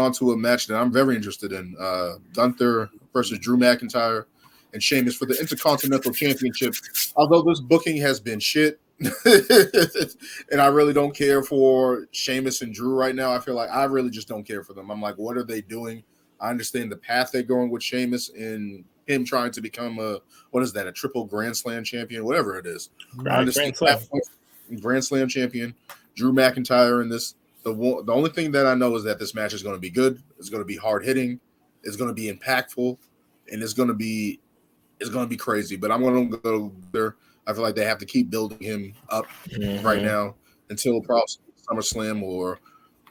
on to a match that I'm very interested in. Gunther versus Drew McIntyre and Sheamus for the Intercontinental Championship. Although this booking has been shit, and I really don't care for Sheamus and Drew right now. I feel like I really just don't care for them. I'm like, what are they doing? I understand the path they're going with Sheamus and him trying to become a triple Grand Slam champion, whatever it is. Right, I understand Grand Slam champion, Drew McIntyre in this. The only thing that I know is that this match is going to be good. It's going to be hard hitting. It's going to be impactful, and it's going to be crazy. But I'm going to go there. I feel like they have to keep building him up right now until probably SummerSlam or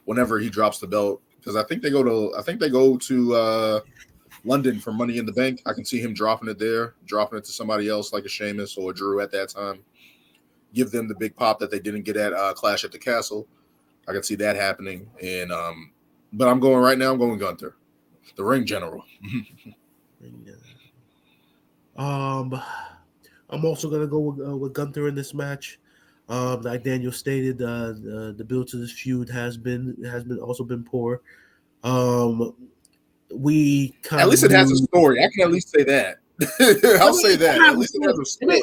whenever he drops the belt. Because I think they go to London for Money in the Bank. I can see him dropping it there, dropping it to somebody else like a Sheamus or a Drew at that time. Give them the big pop that they didn't get at Clash at the Castle. I can see that happening. And but I'm going Gunther, the ring general. I'm also gonna go with Gunther in this match. Like Daniel stated, the build to this feud has been also been poor. We at least it has a story. I can at least say that. I'll say that. At least it has a story.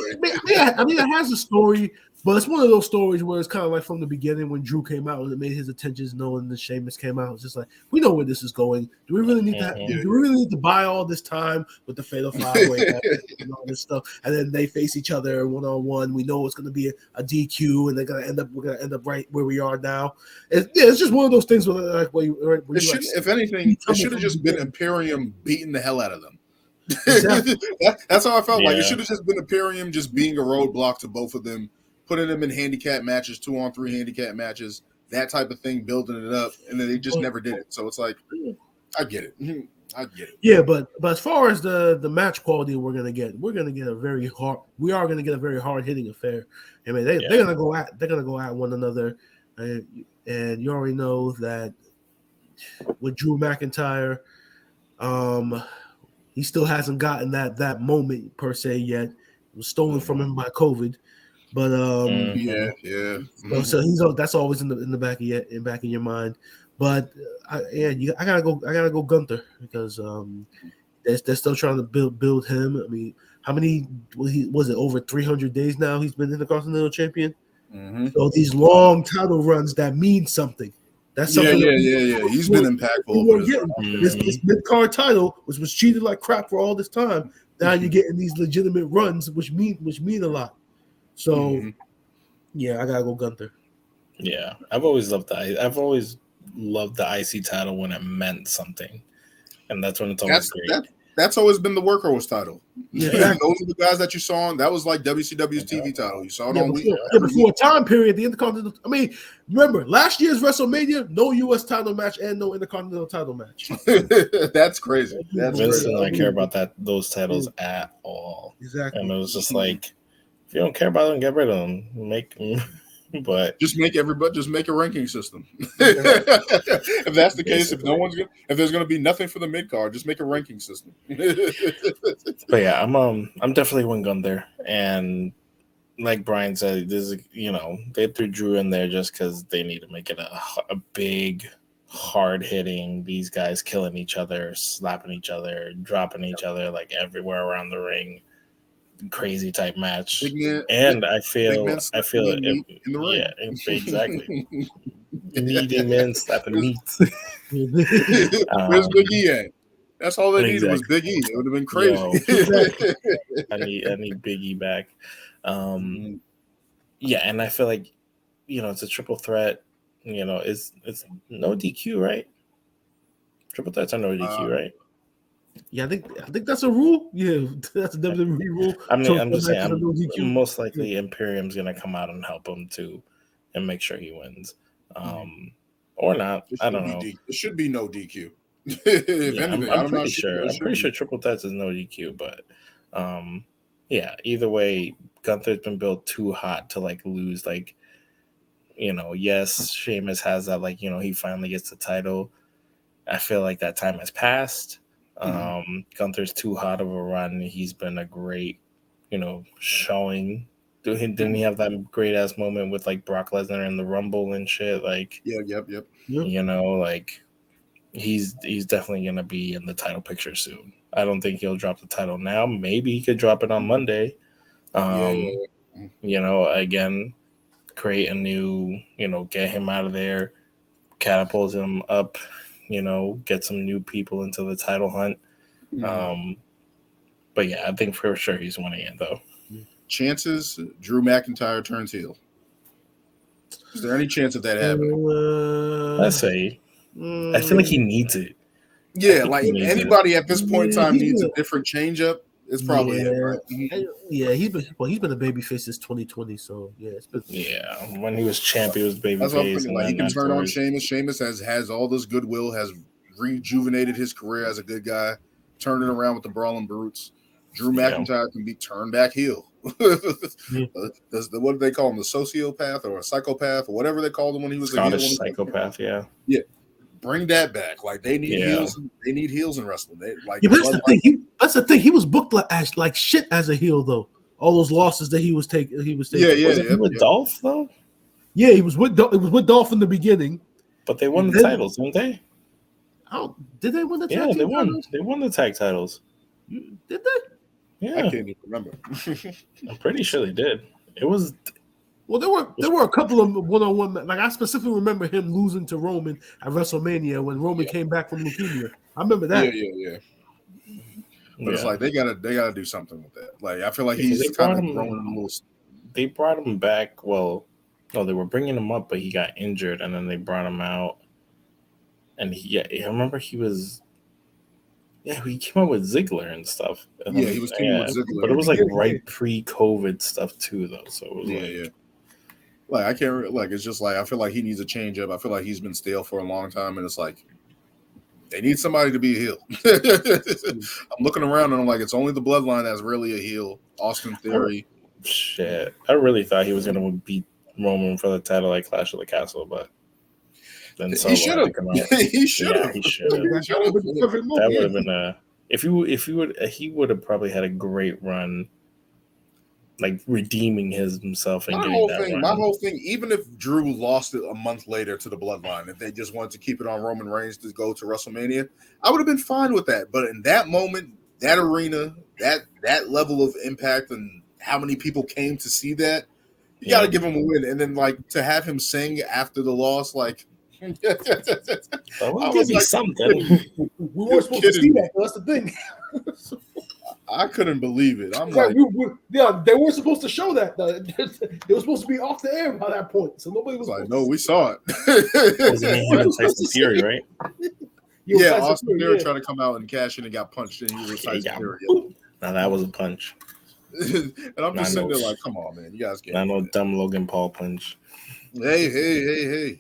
I mean, it has a story, but it's one of those stories where it's kind of like from the beginning when Drew came out and it made his attentions known. And Sheamus came out. It's just like, we know where this is going. Do we really need do we really need to buy all this time with the Fatal 5-Way and all this stuff? And then they face each other 1-on-1. We know it's going to be a DQ, and we're going to end up right where we are now. It's just one of those things where like if anything, it should have just been Imperium beating the hell out of them. Exactly. That's how I felt. Like it should have just been Imperium just being a roadblock to both of them, putting them in handicap matches, 2-on-3 handicap matches, that type of thing, building it up, and then they just never did it. So it's like, I get it. Yeah, but as far as the match quality we're gonna get a very hard hitting affair. I mean, they're gonna go at one another, and you already know that with Drew McIntyre, he still hasn't gotten that moment per se yet. It was stolen from him by COVID, but So that's always in the back of your mind. But I gotta go Gunther because they're still trying to build him. I mean, how many was it over 300 days now? He's been Intercontinental Champion. Mm-hmm. So these long title runs that mean something. That's something. He's been impactful. This mid-card title, which was treated like crap for all this time, now you're getting these legitimate runs, which mean a lot. So, I gotta go Gunther. Yeah, I've always loved the IC title when it meant something, and that's when it's always great. That's always been the workhorse title. Yeah, those are the guys that you saw on. That was like WCW's TV title. You saw it on week. Before a time period, the Intercontinental. I mean, remember last year's WrestleMania, no US title match and no Intercontinental title match. That's crazy. Vince did not care about those titles at all. Exactly. And it was just like, if you don't care about them, get rid of them. But just make a ranking system. If that's the case, if there's going to be nothing for the mid card, just make a ranking system. But yeah, I'm definitely one Gunther, and like Brian said, they threw Drew in there just because they need to make it a big, hard hitting. These guys killing each other, slapping each other, dropping each other like everywhere around the ring. Crazy type match, and I feel it in the ring. Yeah, exactly. Needing men slapping meat. Where's Big E at? That's all they needed was Big E. It would have been crazy. I need Big E back. Yeah, and I feel like it's a triple threat. It's no DQ, right? Triple threats are no DQ, right? Yeah, I think that's a rule. Yeah, that's a WWE rule. I mean, I'm just saying, most likely Imperium's going to come out and help him too and make sure he wins. Or not. I don't know. It should be no DQ. I'm pretty sure. I'm pretty sure Triple Threats is no DQ, but either way, Gunther's been built too hot to lose. Yes, Sheamus has that, he finally gets the title. I feel like that time has passed. Gunther's too hot of a run. He's been a great, showing. Didn't he have that great ass moment with Brock Lesnar in the Rumble and shit? Yep. he's definitely going to be in the title picture soon. I don't think he'll drop the title now. Maybe he could drop it on Monday. You know, again, create a new, you know, get him out of there, catapult him up, you know, get some new people into the title hunt. But yeah, I think for sure he's winning it though. Chances Drew McIntyre turns heel. Is there any chance of that happening? Let's say. I feel like he needs it. Yeah, like anybody at this point in time needs a different change up. It's probably it, right? Yeah, he's been a babyface since 2020, so yeah, it's been when he was champ, he was babyface. That's what I'm thinking. Like he can turn on Sheamus. Sheamus has all this goodwill, has rejuvenated his career as a good guy, turning around with the Brawling Brutes. Drew McIntyre can be turned back heel. What do they call him? The sociopath or a psychopath or whatever they called him when he was Scottish a heel. Psychopath, yeah. Bring that back. Like they need heels. They need heels in wrestling. But that's the thing. That's the thing. He was booked like shit as a heel though. All those losses that he was taking. Was he with Dolph though? Yeah, he was with Dolph in the beginning. But they won the titles, didn't they? Oh, did they win the tag team titles? They won the tag titles. Did they? Yeah, I can't even remember. I'm pretty sure they did. It was. Well, there were a couple of one-on-one. Like I specifically remember him losing to Roman at WrestleMania when Roman came back from leukemia. I remember that. Yeah. But it's like they gotta do something with that. Like I feel like he's kind of growing the most. They brought him back. Well, no, they were bringing him up, but he got injured, and then they brought him out. And I remember he was. Yeah, he came up with Ziggler and stuff. He was teaming with Ziggler. But it was like right pre-COVID stuff too, though. So it was Like I can't it's just like I feel like he needs a change up. I feel like he's been stale for a long time, and it's like they need somebody to be a heel. I'm looking around and I'm like, it's only the Bloodline that's really a heel. Austin Theory. Shit, I really thought he was gonna beat Roman for the title at Clash of the Castle, but then he should have. He should have. That would have been he would have probably had a great run. Like redeeming himself and my whole thing, even if Drew lost it a month later to the Bloodline, if they just wanted to keep it on Roman Reigns to go to WrestleMania, I would have been fine with that. But in that moment, that arena, that level of impact, and how many people came to see that, you got to give him a win. And then like to have him sing after the loss, like that would give me something. We weren't supposed to see that. That's the thing. I couldn't believe it. I'm like, they weren't supposed to show that. They were supposed to be off the air by that point, so nobody was like, "No, we saw it." Tyson Fury, right? Yeah, Austin Theory tried to come out and cash in and got punched, and he was Tyson Fury. Now that was a punch. And I'm just sitting there like, "Come on, man, you guys can't." Not no dumb Logan Paul punch. Hey.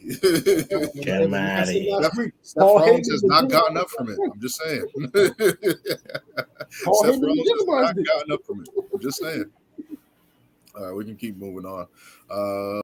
Get him out of here. Seth Rollins has not gotten up from it. I'm just saying. Seth Rollins has not gotten up from it. I'm just saying. All right, we can keep moving on.